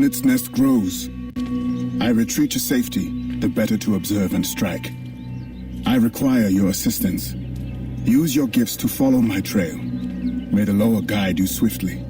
hornet's nest grows. I retreat to safety, the better to observe and strike. I require your assistance. Use your gifts to follow my trail. May the Loas guide you swiftly.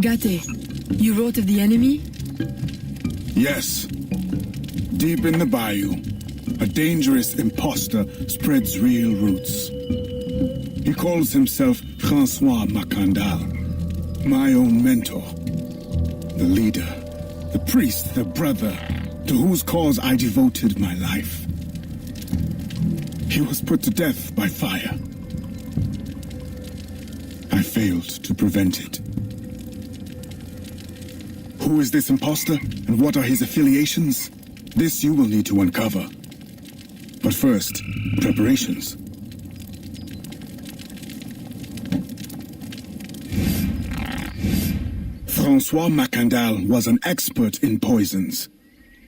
Agate, you wrote of the enemy? Yes. Deep in the bayou, a dangerous impostor spreads real roots. He calls himself False Mackandal, my own mentor. The leader, the priest, the brother, to whose cause I devoted my life. He was put to death by fire. I failed to prevent it. Who is this impostor, and what are his affiliations? This you will need to uncover. But first, preparations. Francois Mackandal was an expert in poisons.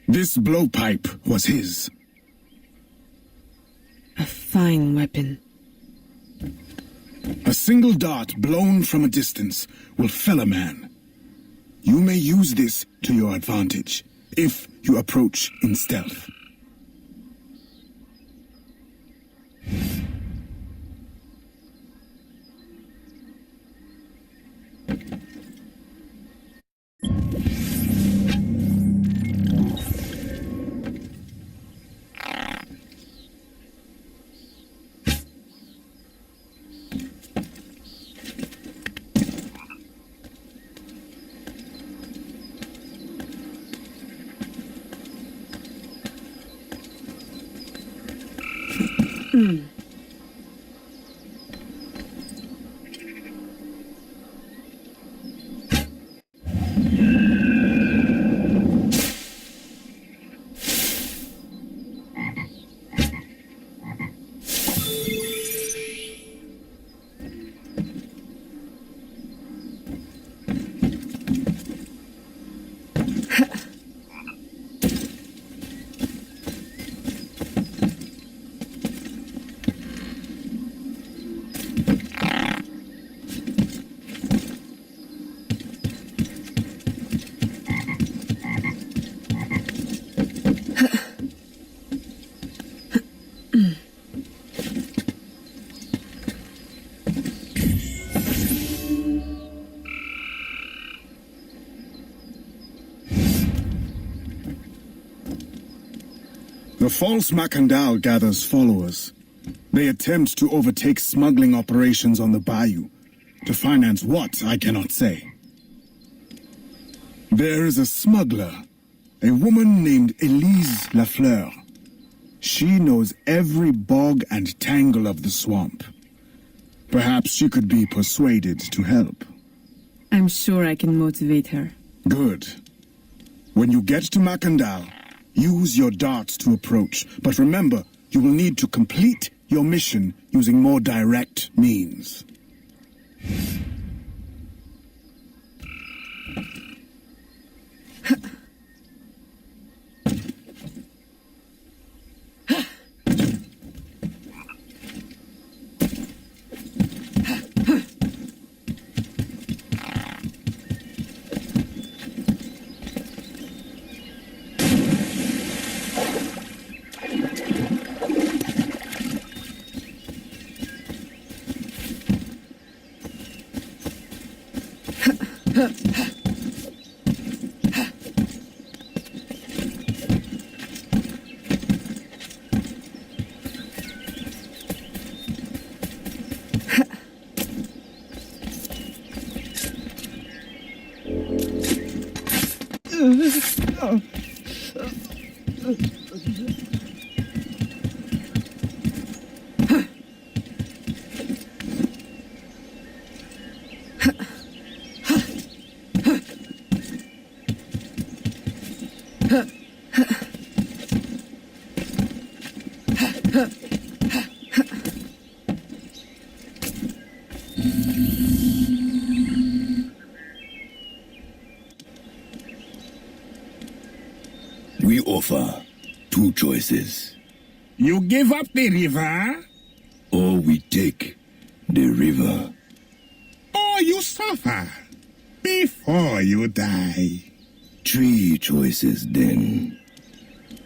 This blowpipe was his. A fine weapon. A single dart blown from a distance will fell a man. You may use this to your advantage, if you approach in stealth. The False Mackandal gathers followers. They attempt to overtake smuggling operations on the bayou. To finance what, I cannot say. There is a smuggler, a woman named Elise Lafleur. She knows every bog and tangle of the swamp. Perhaps she could be persuaded to help. I'm sure I can motivate her. Good. When you get to Mackandal, use your darts to approach. But remember, you will need to complete your mission using more direct means. We offer two choices. You give up the river, Or we take the river. or you suffer before you die. Three choices then.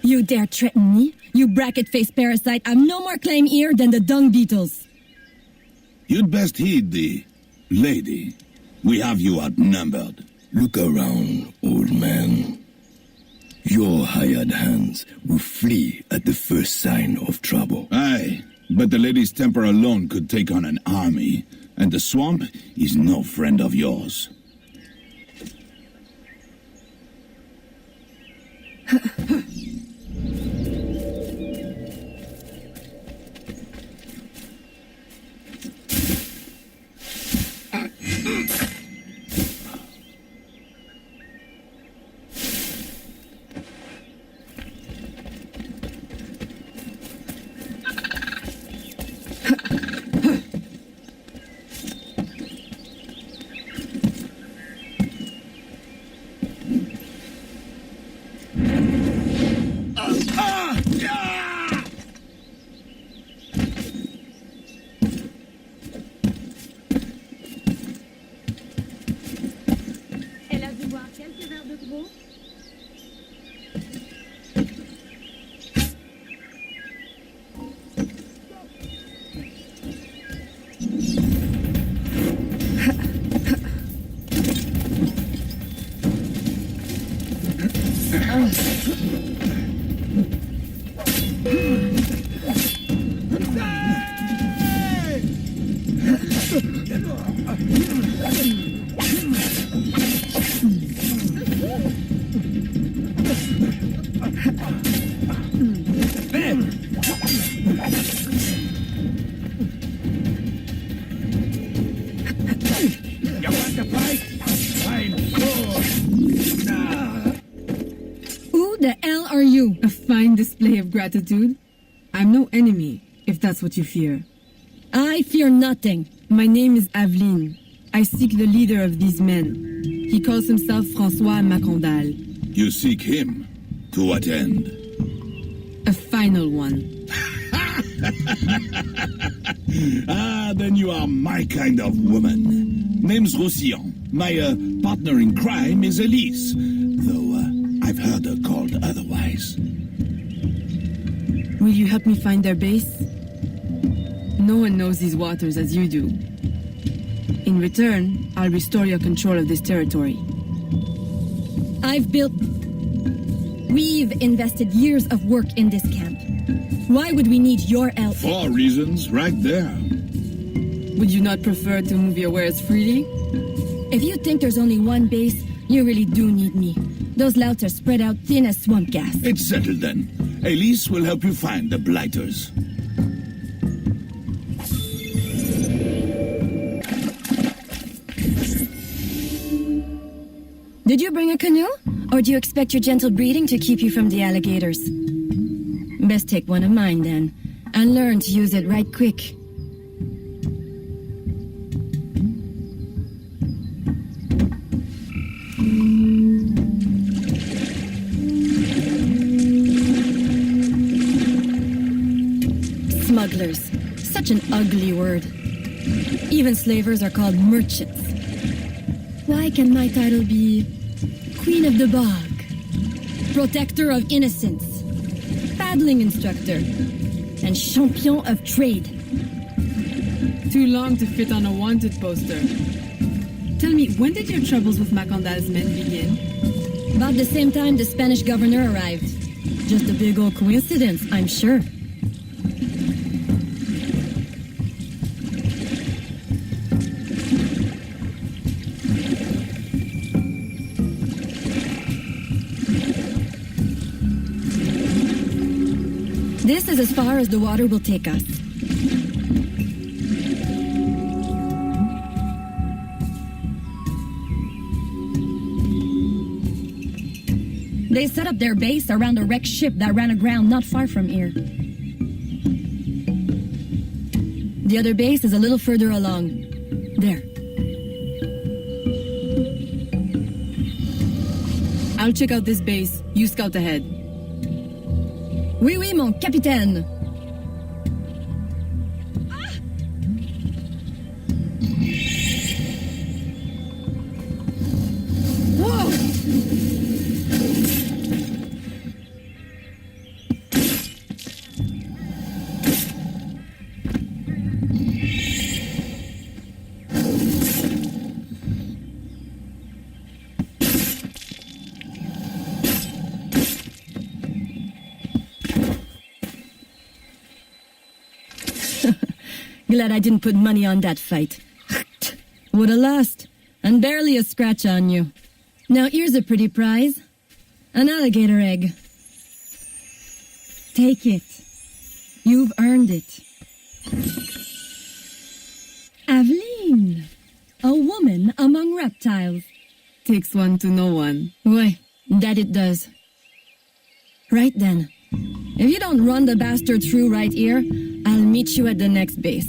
You dare threaten me? You bracket-faced parasite, I've no more claim here than the dung beetles. You'd best heed the lady. We have you outnumbered. Look around, old man. Your hired hands will flee at the first sign of trouble. Aye, but the lady's temper alone could take on an army, and the swamp is no friend of yours. Elle a dû boire quelques verres de trop. Who the hell are you? A fine display of gratitude. I'm no enemy, if that's what you fear. I fear nothing. My name is Aveline. I seek the leader of these men. He calls himself Francois Mackandal. You seek him. To what end? A final one. Ah, then you are my kind of woman. Name's Roussillon. My partner in crime is Elise, though I've heard her called otherwise. Will you help me find their base? No one knows these waters as you do. In return, I'll restore your control of this territory. I've built We've invested years of work in this camp. Why would we need your help? 4 reasons right there. Would you not prefer to move your wares freely? If you think there's only one base, you really do need me. Those louts are spread out thin as swamp gas. It's settled then. Elise will help you find the blighters. Did you bring a canoe? Or do you expect your gentle breeding to keep you from the alligators? Best take one of mine then, and learn to use it right quick. Smugglers. Such an ugly word. Even slavers are called merchants. Why can my title be Queen of the Bog, Protector of Innocence, Paddling Instructor, and Champion of Trade? Too long to fit on a wanted poster. Tell me, when did your troubles with Mackandal's men begin? About the same time the Spanish governor arrived. Just a big old coincidence, I'm sure. This is as far as the water will take us. They set up their base around a wrecked ship that ran aground not far from here. The other base is a little further along. There. I'll check out this base. You scout ahead. Oui, oui, mon capitaine. Whoa! Glad I didn't put money on that fight. Would have lost. And barely a scratch on you. Now here's a pretty prize. An alligator egg. Take it. You've earned it. Aveline. A woman among reptiles. Takes one to know one. Why, that it does. Right then. If you don't run the bastard through right here, I'll meet you at the next base.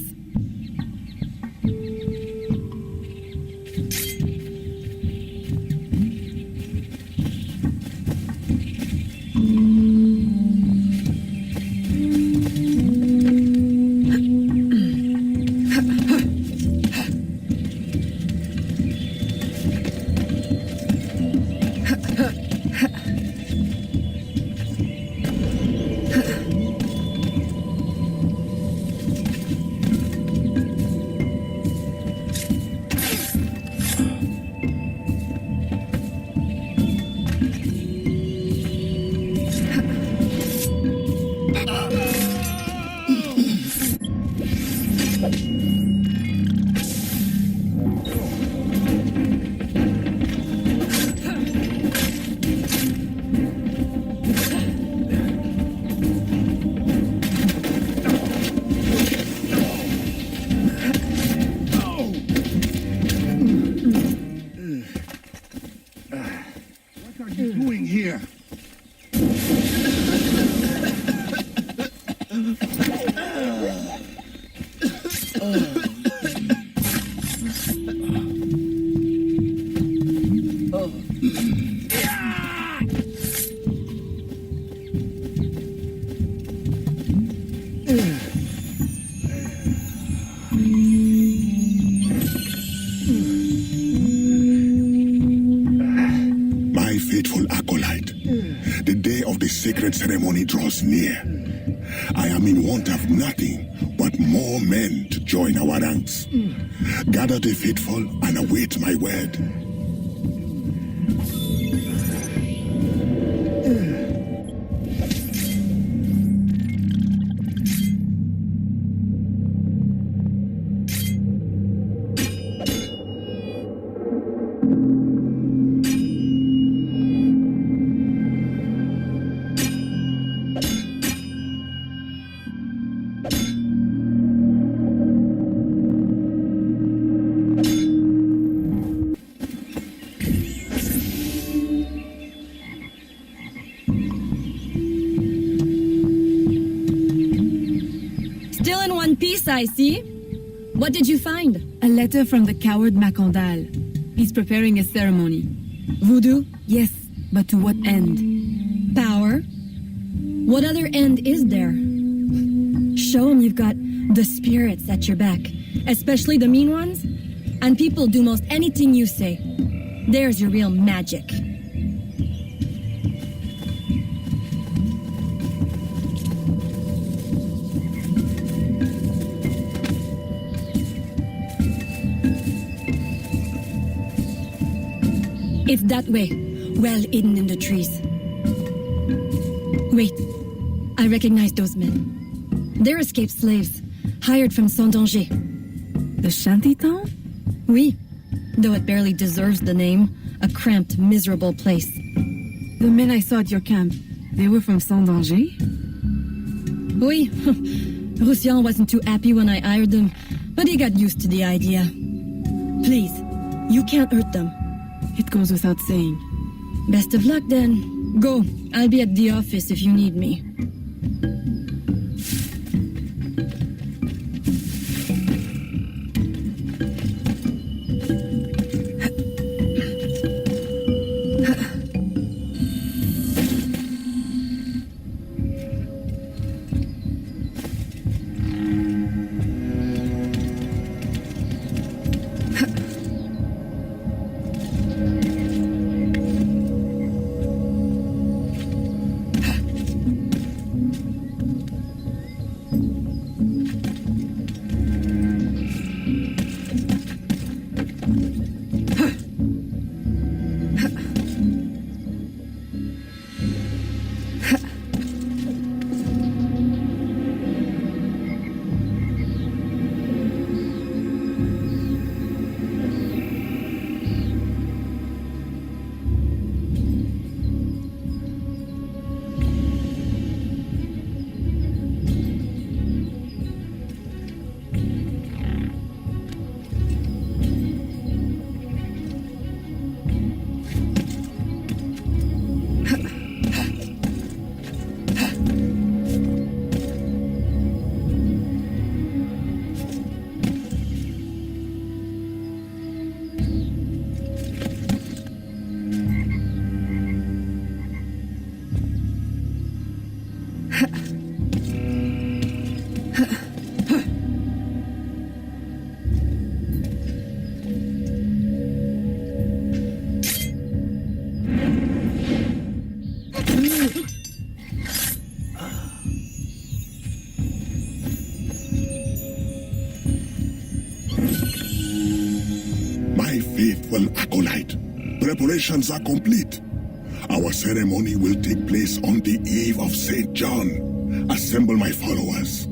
My faithful acolyte, the day of the sacred ceremony draws near. I am in want of nothing but more men to join our ranks. Gather the faithful and await my word. I see. What did you find? A letter from the coward Mackandal. He's preparing a ceremony. Voodoo? Yes, but to what end? Power? What other end is there? Show him you've got the spirits at your back, especially the mean ones, and people do most anything you say. There's your real magic. It's that way, well hidden in the trees. Wait, I recognize those men. They're escaped slaves, hired from Saint-Danger. The shantytown? Oui, though it barely deserves the name, a cramped, miserable place. The men I saw at your camp, they were from Saint-Danger? Oui, Roussillon wasn't too happy when I hired them, but he got used to the idea. Please, you can't hurt them. It goes without saying. Best of luck then. Go, I'll be at the office if you need me. Faithful Acolyte, preparations are complete. Our ceremony will take place on the eve of St. John. Assemble my followers.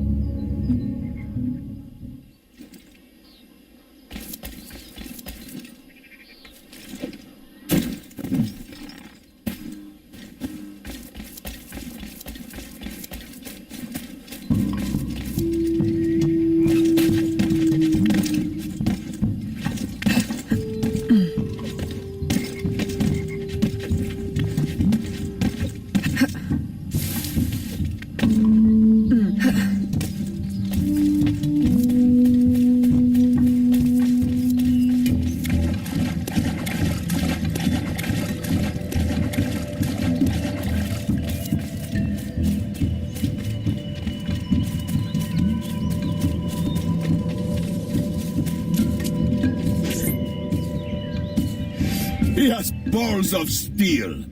He has balls of steel.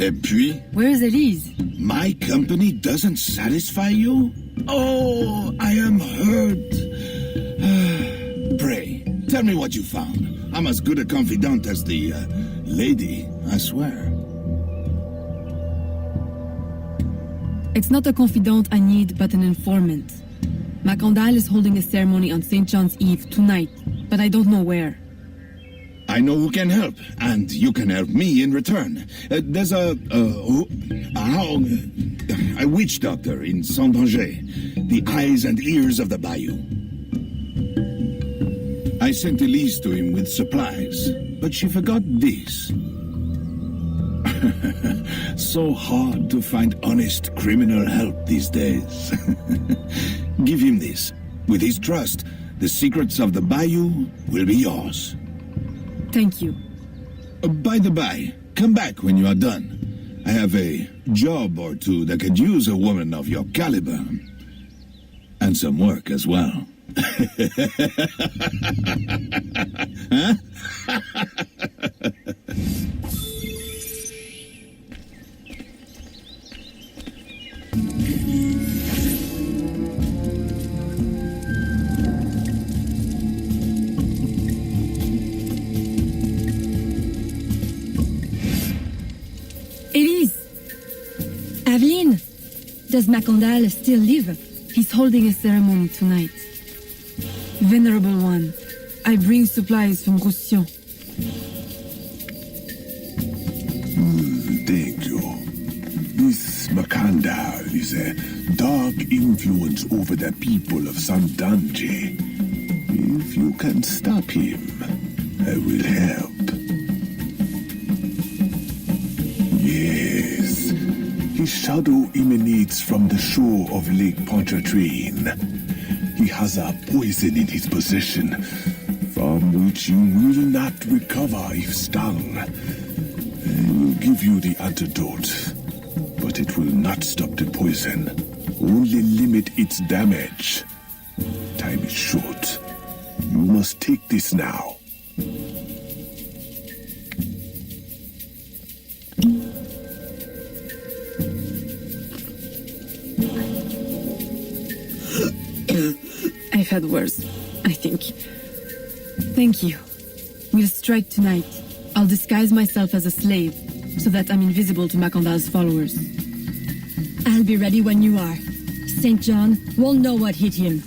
Et puis, Where's Elise? my company doesn't satisfy you? Oh, I am hurt. Pray, tell me what you found. I'm as good a confidant as the lady, I swear. It's not a confidant I need, but an informant. Mackandal is holding a ceremony on St. John's Eve tonight, but I don't know where. I know who can help, and you can help me in return. There's a witch doctor in Saint-Danger, the eyes and ears of the bayou. I sent Elise to him with supplies, but she forgot this. So hard to find honest criminal help these days. Give him this. With his trust, the secrets of the bayou will be yours. Thank you. By the by, come back when you are done. I have a job or two that could use a woman of your caliber. And some work as well. Huh? Elise! Aveline! Does Mackandal still live? He's holding a ceremony tonight. Venerable One, I bring supplies from Roussillon. Thank you. This Mackandal is a dark influence over the people of Sandange. If you can stop him, I will help. Yes, his shadow emanates from the shore of Lake Pontchartrain. He has a poison in his possession, from which you will not recover if stung. I will give you the antidote, but it will not stop the poison, only limit its damage. Time is short. You must take this now. I've had worse, I think. Thank you. We'll strike tonight. I'll disguise myself as a slave, so that I'm invisible to Mackandal's followers. I'll be ready when you are. St. John won't know what hit him.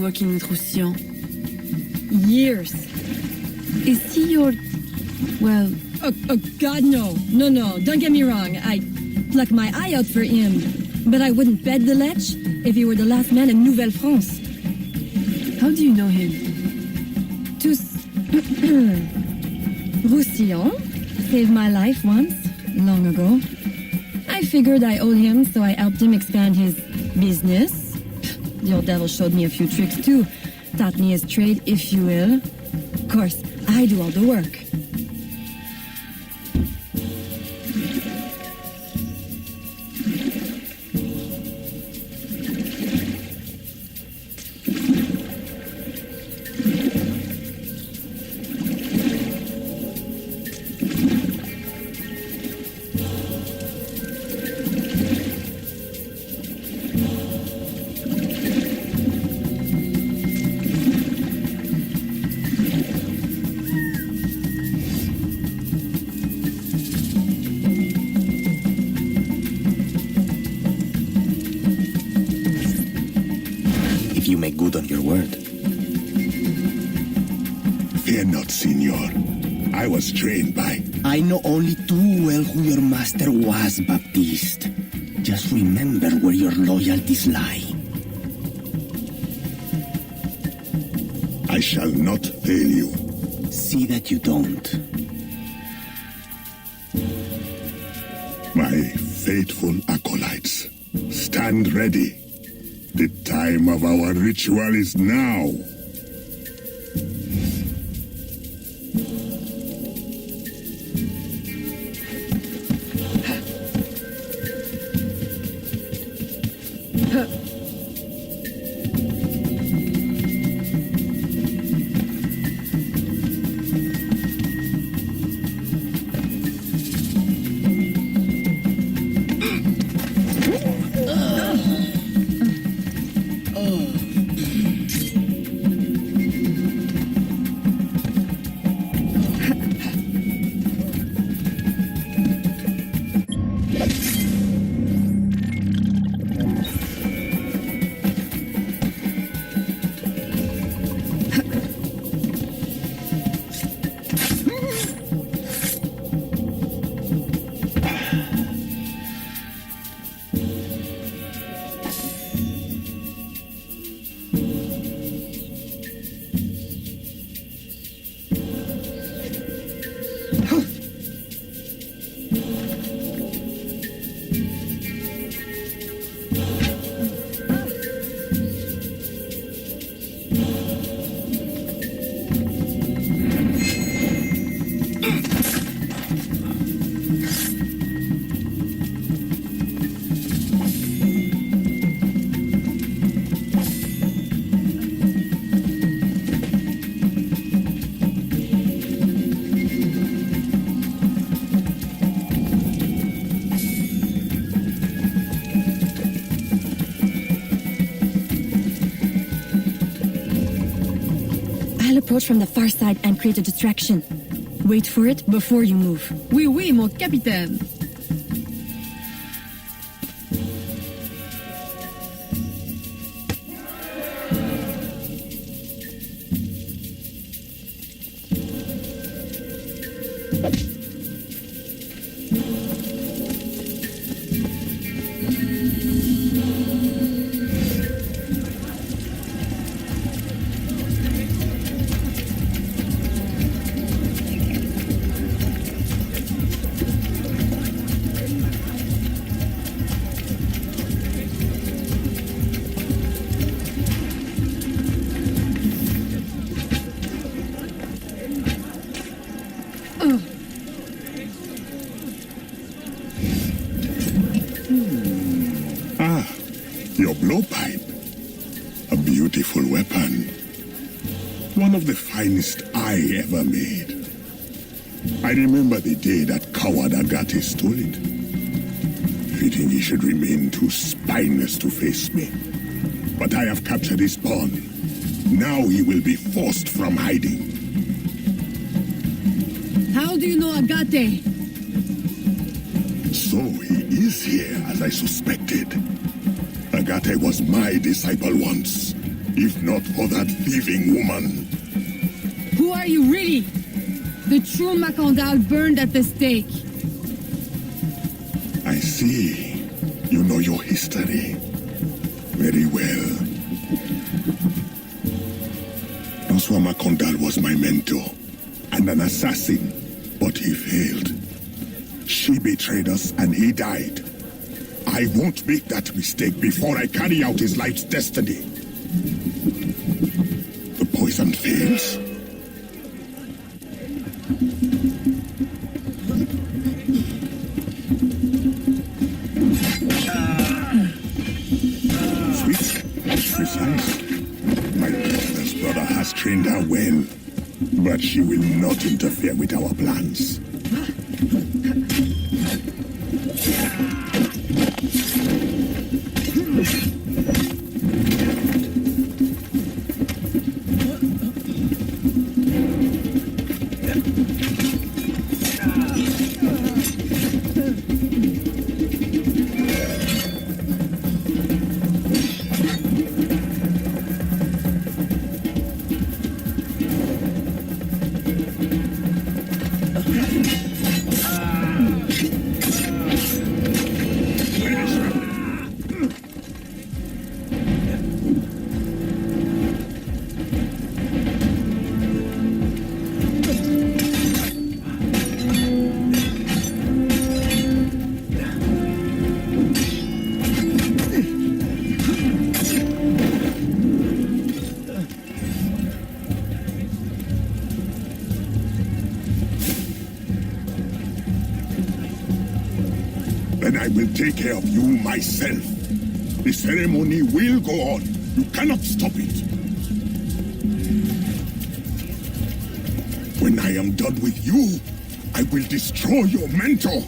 Working with Roussillon? Years. Is he your... well... Oh, God, no. No, don't get me wrong. I'd pluck my eye out for him. But I wouldn't bet the lech if he were the last man in Nouvelle-France. How do you know him? Roussillon saved my life once, long ago. I figured I owed him, so I helped him expand his business. The old devil showed me a few tricks too. Taught me his trade, if you will. Of course, I do all the work. you make good on your word. Fear not, Signor. I was trained by... I know only too well who your master was, Baptiste. Just remember where your loyalties lie. I shall not fail you. See that you don't. My faithful acolytes, stand ready. The time of our ritual is now. Approach from the far side and create a distraction. Wait for it before you move. Oui, oui, mon capitaine. Your blowpipe. A beautiful weapon. One of the finest I ever made. I remember the day that coward Agate stole it. Fitting he should remain too spineless to face me. But I have captured his pawn. Now he will be forced from hiding. How do you know Agate? So he is here, as I suspected. Agate was my disciple once, if not for that thieving woman. Who are you really? The true Mackandal burned at the stake. I see. You know your history very well. Francois Mackandal was my mentor and an assassin, but he failed. She betrayed us and he died. I won't make that mistake before I carry out his life's destiny. The poison fails. Sweet, precise. My brother's brother has trained her well, but she will not interfere with our plans. will take care of you myself. The ceremony will go on. You cannot stop it. When I am done with you, I will destroy your mentor.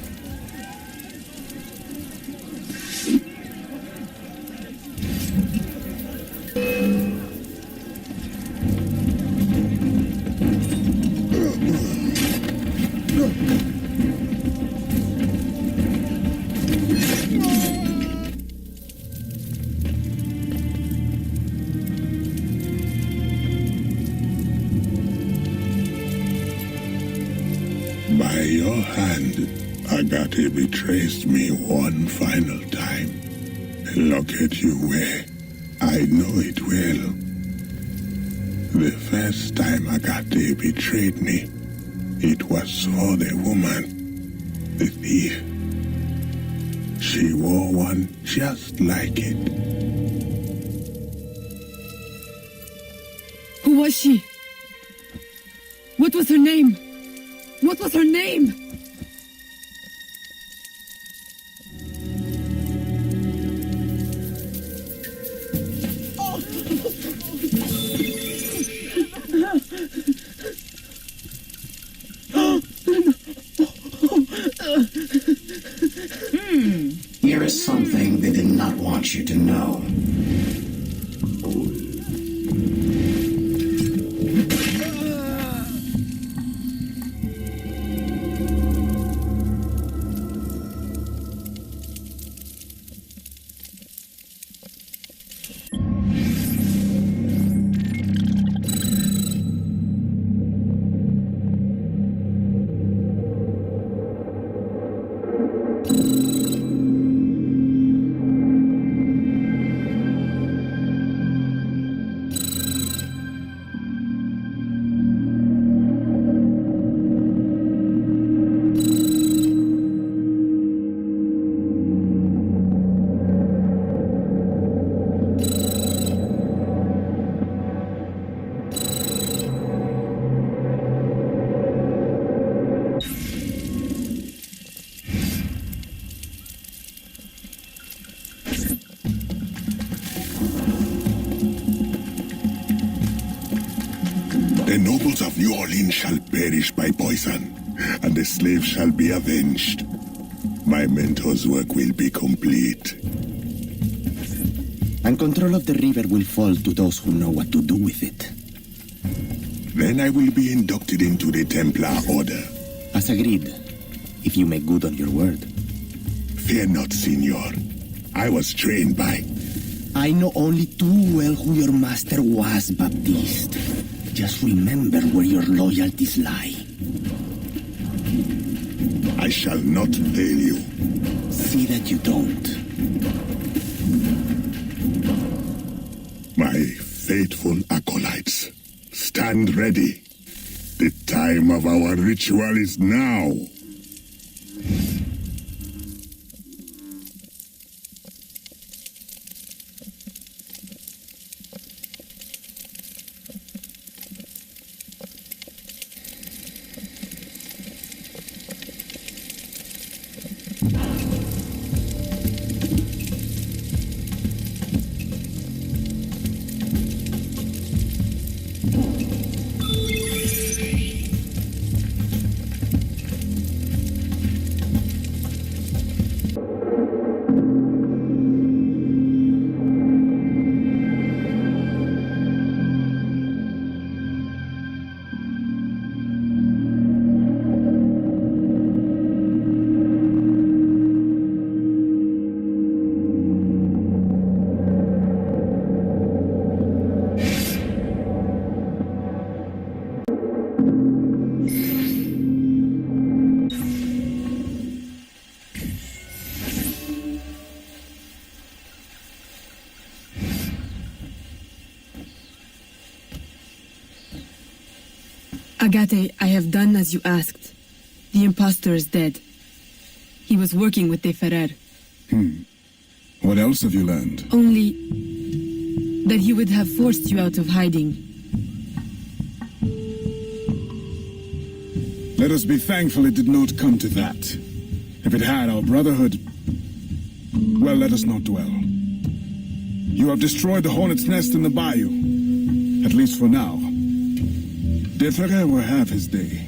By your hand, Agate betrays me one final time. Look at you wear. I know it well. The first time Agate betrayed me, it was for the woman, the thief. She wore one just like it. Who was she? What was her name? What was her name? Here is something they did not want you to know. The nobles of New Orleans shall perish by poison, and the slaves shall be avenged. My mentor's work will be complete. And control of the river will fall to those who know what to do with it. Then I will be inducted into the Templar Order. As agreed, if you make good on your word. Fear not, Signor. I was trained by... I know only too well who your master was, Baptiste. Just remember where your loyalties lie. I shall not fail you. See that you don't. My faithful acolytes, stand ready. The time of our ritual is now. Agate, I have done as you asked. The impostor is dead. He was working with De Ferrer. What else have you learned? Only that he would have forced you out of hiding. Let us be thankful it did not come to that. If it had, our brotherhood... Well, let us not dwell. You have destroyed the hornet's nest in the bayou. At least for now. De Ferrer will have his day.